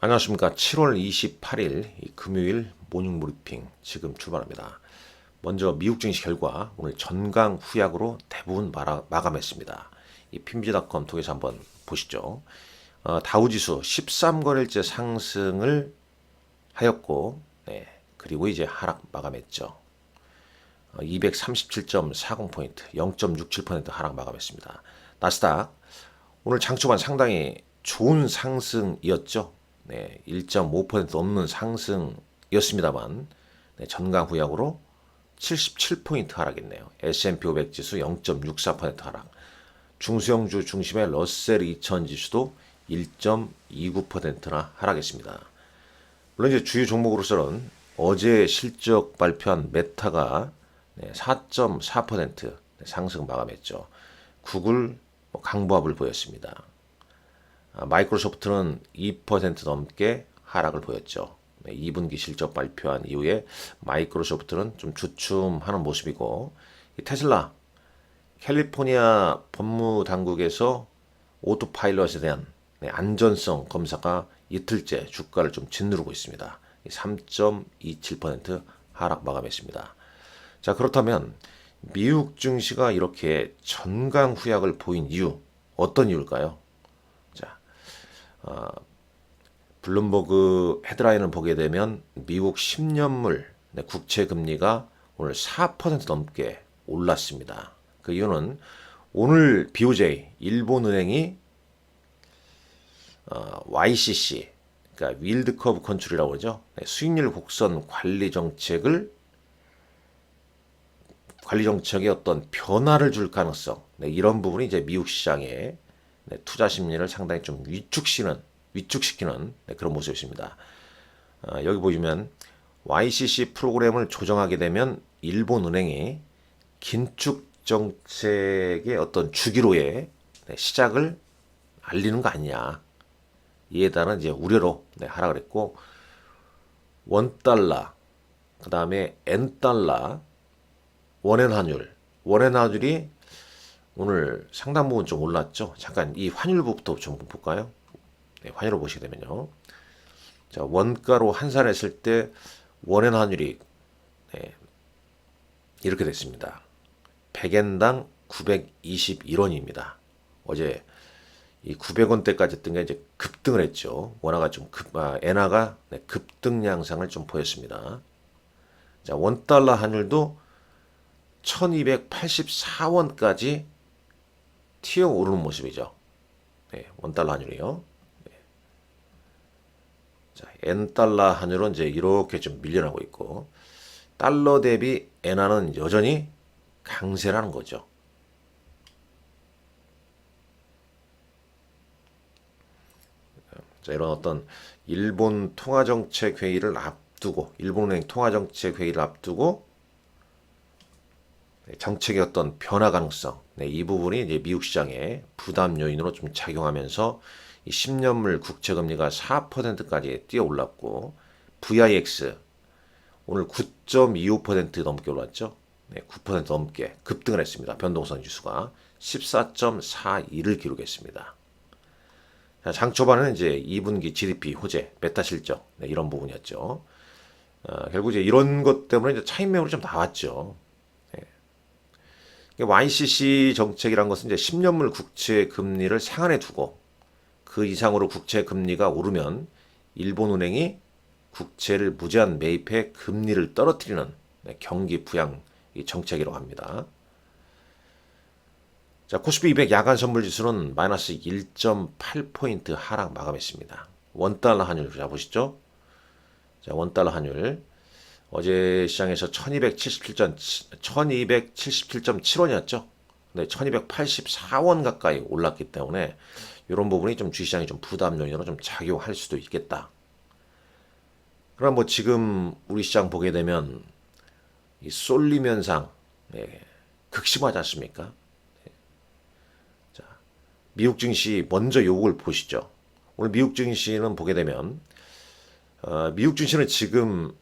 안녕하십니까. 7월 28일 금요일 모닝 브리핑 지금 출발합니다. 먼저 미국 증시 결과 오늘 전강 후약으로 대부분 마감했습니다. 이 핀비닷컴 통해서 한번 보시죠. 다우지수 13거래일째 상승을 하였고, 그리고 이제 하락 마감했죠. 237.40포인트, 0.67% 하락 마감했습니다. 나스닥 오늘 장 초반 상당히 좋은 상승이었죠. 1.5% 넘는 상승이었습니다만 전강 후약으로 77포인트 하락했네요. S&P 500 지수 0.64% 하락. 중소형주 중심의 러셀 2000 지수도 1.29%나 하락했습니다. 물론 이제 주요 종목으로서는 어제 실적 발표한 메타가 4.4% 상승 마감했죠. 구글 강보합을 보였습니다. 마이크로소프트는 2% 넘게 하락을 보였죠. 2분기 실적 발표한 이후에 마이크로소프트는 좀 주춤하는 모습이고, 테슬라 캘리포니아 법무당국에서 오토파일럿에 대한 안전성 검사가 이틀째 주가를 좀 짓누르고 있습니다. 3.27% 하락 마감했습니다. 자, 그렇다면 미국 증시가 이렇게 전강 후약을 보인 이유, 어떤 이유일까요? 자, 블룸버그 헤드라인을 보게 되면 미국 10년물 국채 금리가 오늘 4% 넘게 올랐습니다. 그 이유는 오늘 BOJ 일본은행이 YCC, 그러니까 윌드 커브 컨트롤이라고 그러죠. 수익률 곡선 관리 정책의 어떤 변화를 줄 가능성, 이런 부분이 이제 미국 시장의 투자 심리를 상당히 좀 위축시키는 그런 모습입니다. 여기 보시면 YCC 프로그램을 조정하게 되면 일본은행이 긴축 정책의 어떤 주기로의 시작을 알리는 거 아니냐. 이에 따른 이제 우려로 하락을 했고, 원달러, 그 다음에 엔달러, 원엔화율이 오늘 상당 부분 좀 올랐죠. 잠깐 이 환율부터 좀 볼까요? 환율을 보시게 되면요. 자, 원가로 환산했을 때 원엔 환율이 이렇게 됐습니다. 100엔당 921원입니다. 어제 이 900원대까지 했던 게 이제 급등을 했죠. 엔화가 급등 양상을 좀 보였습니다. 자, 원달러 환율도 1284원까지 튀어 오르는 모습이죠. 원달러 환율이요. 자, 엔달러 환율은 이제 이렇게 좀 밀려나고 있고, 달러 대비 엔화는 여전히 강세라는 거죠. 자, 이런 어떤 일본은행 통화정책 회의를 앞두고 정책의 어떤 변화 가능성, 이 부분이 이제 미국 시장의 부담 요인으로 좀 작용하면서 이 10년물 국채 금리가 4%까지 뛰어 올랐고, VIX 오늘 9.25% 넘게 올랐죠. 9% 넘게 급등을 했습니다. 변동성 지수가 14.42를 기록했습니다. 장 초반에는 이제 2분기 GDP 호재, 메타 실적, 이런 부분이었죠. 결국 이제 이런 것 때문에 이제 차익 매물이 좀 나왔죠. YCC 정책이란 것은 이제 10년물 국채 금리를 상한에 두고 그 이상으로 국채 금리가 오르면 일본은행이 국채를 무제한 매입해 금리를 떨어뜨리는 경기 부양 정책이라고 합니다. 자, 코스피 200 야간 선물 지수는 마이너스 1.8포인트 하락 마감했습니다. 원달러 환율 보시죠. 자, 원달러 환율 어제 시장에서 1277.7원이었죠. 네, 1284원 가까이 올랐기 때문에 이런 부분이 좀 주시장이 좀 부담 요인으로 좀 작용할 수도 있겠다. 그럼 뭐 지금 우리 시장 보게 되면 이 쏠림 현상 극심하지 않습니까? 자, 미국 증시 먼저 요걸 보시죠. 오늘 미국 증시는 보게 되면 미국 증시는 지금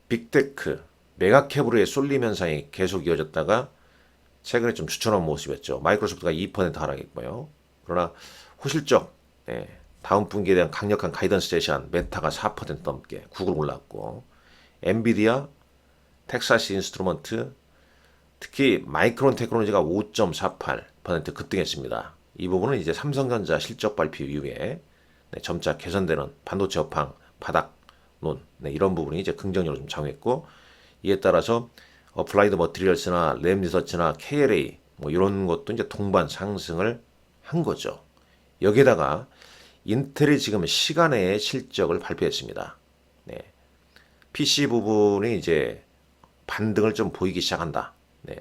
빅테크, 메가캡으로의 쏠림 현상이 계속 이어졌다가 최근에 좀 추천한 모습이었죠. 마이크로소프트가 2% 하락했고요. 그러나 호실적 다음 분기에 대한 강력한 가이던스 제시한 메타가 4% 넘게 구글 올랐고, 엔비디아, 텍사스 인스트루먼트, 특히 마이크론 테크놀로지가 5.48% 급등했습니다. 이 부분은 이제 삼성전자 실적 발표 이후에 점차 개선되는 반도체 업황 바닥론 이런 부분이 이제 긍정적으로 좀 작용했고, 이에 따라서 어플라이드 머티리얼스나 램 리서치나 KLA 뭐 이런 것도 이제 동반 상승을 한 거죠. 여기에다가 인텔이 지금 시간외의 실적을 발표했습니다. 네. PC 부분이 이제 반등을 좀 보이기 시작한다. 네.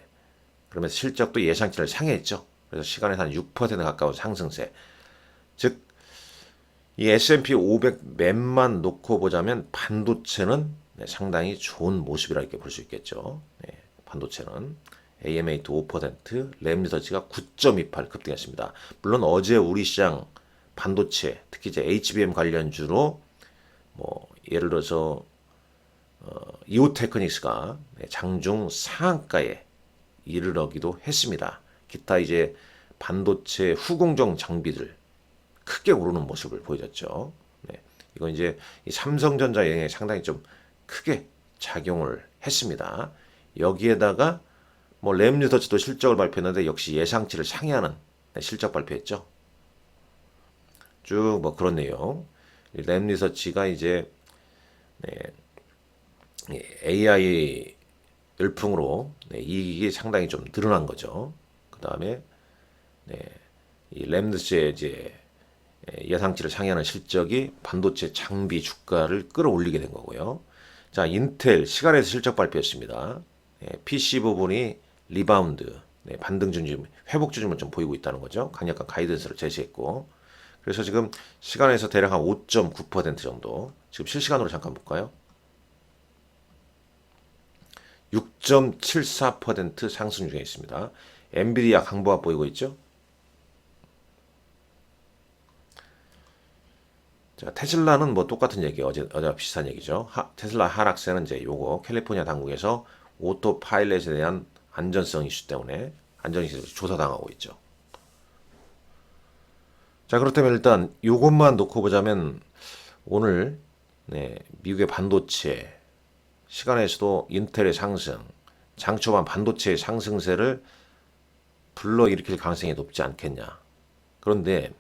그러면서 실적도 예상치를 상회했죠. 그래서 시간에서 한 6% 가까운 상승세. 즉, 이 S&P 500 맨만 놓고 보자면 반도체는 상당히 좋은 모습이라 이렇게 볼 수 있겠죠. 네. 반도체는 AMA 5%, 램리서치가 9.28 급등했습니다. 물론 어제 우리 시장 반도체, 특히 이제 HBM 관련주로 뭐 예를 들어서 이오테크닉스가 장중 상한가에 이르러기도 했습니다. 기타 이제 반도체 후공정 장비들 크게 오르는 모습을 보여줬죠. 네. 이건 이제 이 삼성전자 영향에 상당히 좀 크게 작용을 했습니다. 여기에다가 뭐 램리서치도 실적을 발표했는데 역시 예상치를 상회하는 실적 발표했죠. 쭉 뭐 그런 내용. 램리서치가 이제 AI 열풍으로 이익이 상당히 좀 늘어난 거죠. 그 다음에 이 램리서치의 이제 예상치를 상회하는 실적이 반도체 장비 주가를 끌어올리게 된 거고요. 자, 인텔 시간에서 실적 발표했습니다. PC 부분이 리바운드, 반등 중심, 회복 중심을 좀 보이고 있다는 거죠. 강력한 가이던스를 제시했고, 그래서 지금 시간에서 대략 한 5.9% 정도, 지금 실시간으로 잠깐 볼까요? 6.74% 상승 중에 있습니다. 엔비디아 강보합 보이고 있죠? 자, 테슬라는 뭐 똑같은 얘기, 어제와 비슷한 얘기죠. 테슬라 하락세는 이제 요거 캘리포니아 당국에서 오토 파일럿에 대한 안전성 이슈 때문에 안전 이슈 조사당하고 있죠. 자, 그렇다면 일단 요것만 놓고 보자면 오늘 미국의 반도체 시간에서도 인텔의 상승, 장초반 반도체의 상승세를 불러일으킬 가능성이 높지 않겠냐. 그런데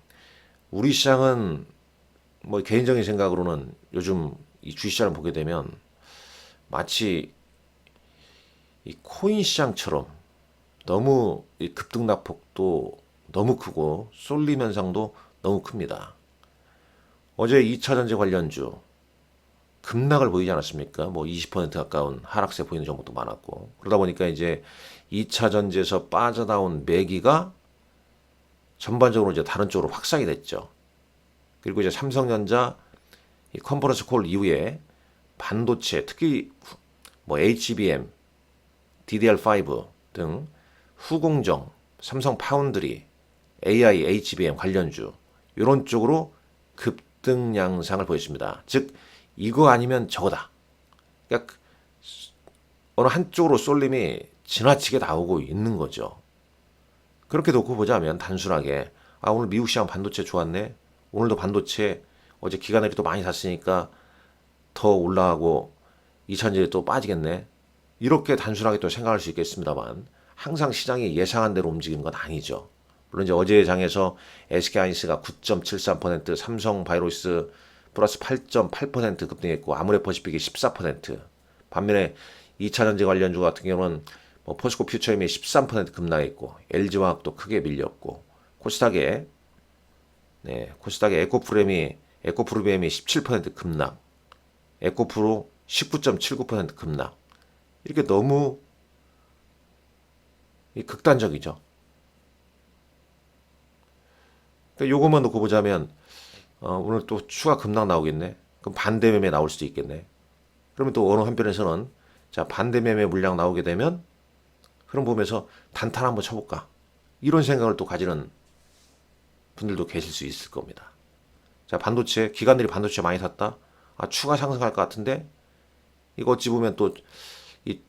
우리 시장은 뭐 개인적인 생각으로는 요즘 이 주식시장을 보게 되면 마치 이 코인 시장처럼 너무 이 급등락폭도 너무 크고 쏠림 현상도 너무 큽니다. 어제 2차전지 관련주 급락을 보이지 않았습니까? 뭐 20% 가까운 하락세 보이는 종목도 많았고, 그러다 보니까 이제 2차전지에서 빠져나온 매기가 전반적으로 이제 다른 쪽으로 확산이 됐죠. 그리고 이제 삼성전자 이 컨퍼런스 콜 이후에 반도체, 특히 뭐 HBM, DDR5 등 후공정, 삼성 파운드리, AI, HBM 관련주 이런 쪽으로 급등 양상을 보였습니다. 즉 이거 아니면 저거다. 그러니까 어느 한쪽으로 쏠림이 지나치게 나오고 있는 거죠. 그렇게 놓고 보자면 단순하게 오늘 미국 시장 반도체 좋았네. 오늘도 반도체 어제 기관들이 또 많이 샀으니까 더 올라가고 2차전지에 또 빠지겠네. 이렇게 단순하게 또 생각할 수 있겠습니다만 항상 시장이 예상한 대로 움직이는 건 아니죠. 물론 이제 어제 장에서 SK하이닉스가 9.73%, 삼성바이오로스 플러스 8.8% 급등했고 아모레퍼시픽이 14%. 반면에 2차전지 관련주 같은 경우는 뭐 포스코 퓨처임이 13% 급락했고 LG화학도 크게 밀렸고 코스닥에 에코프로비엠이 17% 급락, 에코프로 19.79% 급락. 이렇게 너무 극단적이죠. 그러니까 요것만 놓고 보자면 오늘 또 추가 급락 나오겠네. 그럼 반대 매매 나올 수도 있겠네. 그러면 또 어느 한편에서는 자 반대 매매 물량 나오게 되면 그럼 보면서 단타를 한번 쳐볼까. 이런 생각을 또 가지는 분들도 계실 수 있을 겁니다. 자 반도체 기관들이 반도체 많이 샀다. 추가 상승할 것 같은데 이거 어찌 보면 또 이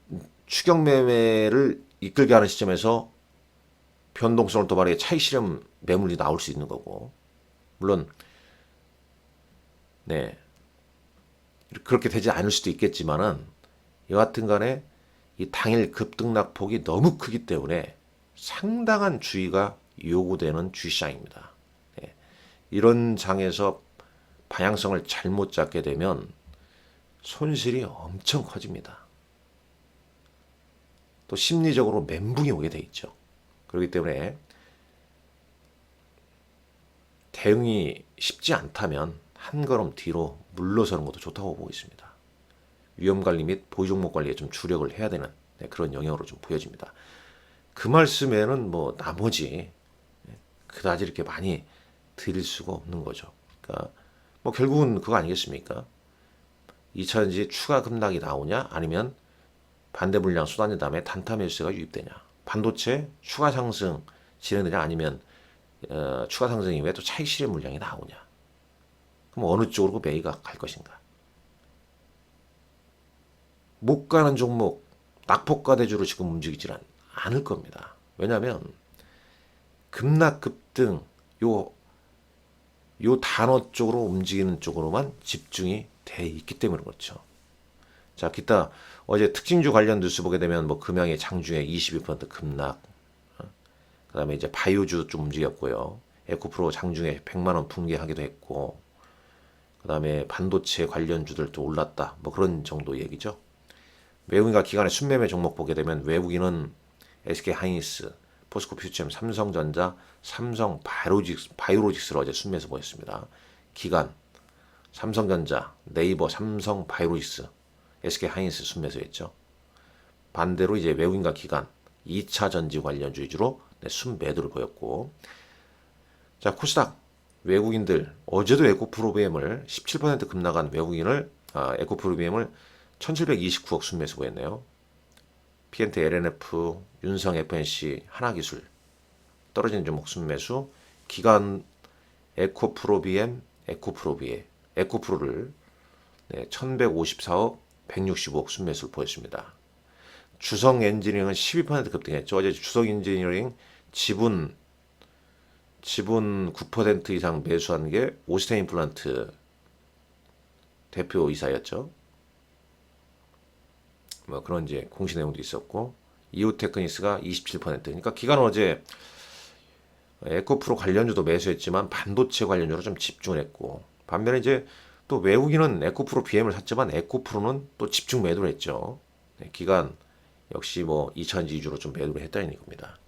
추격 매매를 이끌게 하는 시점에서 변동성을 도발해 차익 실현 매물이 나올 수 있는 거고, 물론 네, 그렇게 되지 않을 수도 있겠지만은 여하튼 간에 이 당일 급등락폭이 너무 크기 때문에 상당한 주의가 요구되는 주시장입니다. 네, 이런 장에서 방향성을 잘못 잡게 되면 손실이 엄청 커집니다. 또 심리적으로 멘붕이 오게 돼 있죠. 그렇기 때문에 대응이 쉽지 않다면 한 걸음 뒤로 물러서는 것도 좋다고 보고 있습니다. 위험관리 및 보유종목 관리에 좀 주력을 해야 되는 그런 영역으로 좀 보여집니다. 그 말씀에는 뭐 나머지 그다지 이렇게 많이 드릴 수가 없는 거죠. 그러니까 뭐 결국은 그거 아니겠습니까? 2차전지 추가 급락이 나오냐 아니면 반대 물량 쏟아낸 다음에 단타 매수세가 유입되냐, 반도체 추가 상승 진행되냐 아니면 추가 상승 이후에 또 차익 실현 물량이 나오냐, 그럼 어느 쪽으로 그 매기가 갈 것인가? 못 가는 종목 낙폭과 대주로 지금 움직이질 않을 겁니다. 왜냐하면 급락 급등 요 단어 쪽으로 움직이는 쪽으로만 집중이 돼 있기 때문에 그렇죠. 자, 기타 어제 특징주 관련 뉴스 보게 되면 뭐 금양의 장중에 22% 급락, 그다음에 이제 바이오주 좀 움직였고요. 에코프로 장중에 100만 원 붕괴하기도 했고, 그다음에 반도체 관련주들도 올랐다. 뭐 그런 정도 얘기죠. 외국인과 기관의 순매매 종목 보게 되면 외국인은 SK하이닉스, 포스코퓨처엠, 삼성전자, 삼성 바이오로직스를 어제 순매수 보였습니다. 기관 삼성전자, 네이버, 삼성 바이오로직스, SK하이닉스 순매수했죠. 반대로 이제 외국인과 기관 2차 전지 관련주 위주로 순매도를 보였고, 자, 코스닥 외국인들 어제도 에코프로비엠을 17% 급락한 외국인을 에코프로비엠을 1729억 순매수 보였네요. PNT, LNF, 윤성 FNC, 하나기술 떨어지는 종목 순매수, 기관 에코프로비엠, 에코프로를 1154억 165억 순매수를 보였습니다. 주성 엔지니어링은 12% 급등했죠. 어제 주성 엔지니어링 지분 9% 이상 매수한 게 오스템 임플란트 대표이사였죠. 뭐 그런 이제 공시 내용도 있었고, 이오테크니스가 27%. 그러니까 기관은 어제 에코프로 관련주도 매수했지만 반도체 관련주로 좀 집중을 했고, 반면에 이제 또 외국인은 에코프로 BM을 샀지만 에코프로는 또 집중 매도를 했죠. 기관 역시 뭐 2차전지 위주로 좀 매도를 했다는 겁니다.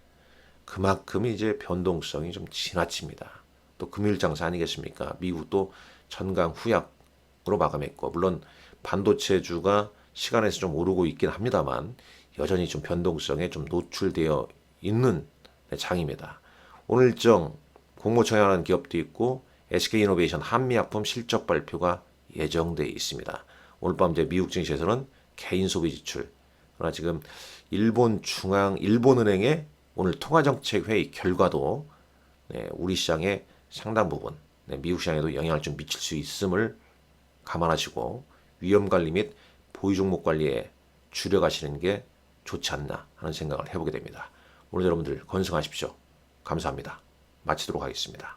그만큼 이제 변동성이 좀 지나칩니다. 또 금요일 장사 아니겠습니까? 미국도 전강 후약으로 마감했고, 물론 반도체주가 시간에서 좀 오르고 있긴 합니다만 여전히 좀 변동성에 좀 노출되어 있는 장입니다. 오늘 일정 공모처에 하는 기업도 있고 SK이노베이션 한미약품 실적 발표가 예정돼 있습니다. 오늘 밤 이제 미국 증시에서는 개인 소비 지출, 그러나 지금 일본은행의 오늘 통화정책 회의 결과도 우리 시장에 상당 부분 미국 시장에도 영향을 좀 미칠 수 있음을 감안하시고 위험관리 및 보유 종목 관리에 주력하시는 게 좋지 않나 하는 생각을 해보게 됩니다. 오늘 여러분들 건승하십시오. 감사합니다. 마치도록 하겠습니다.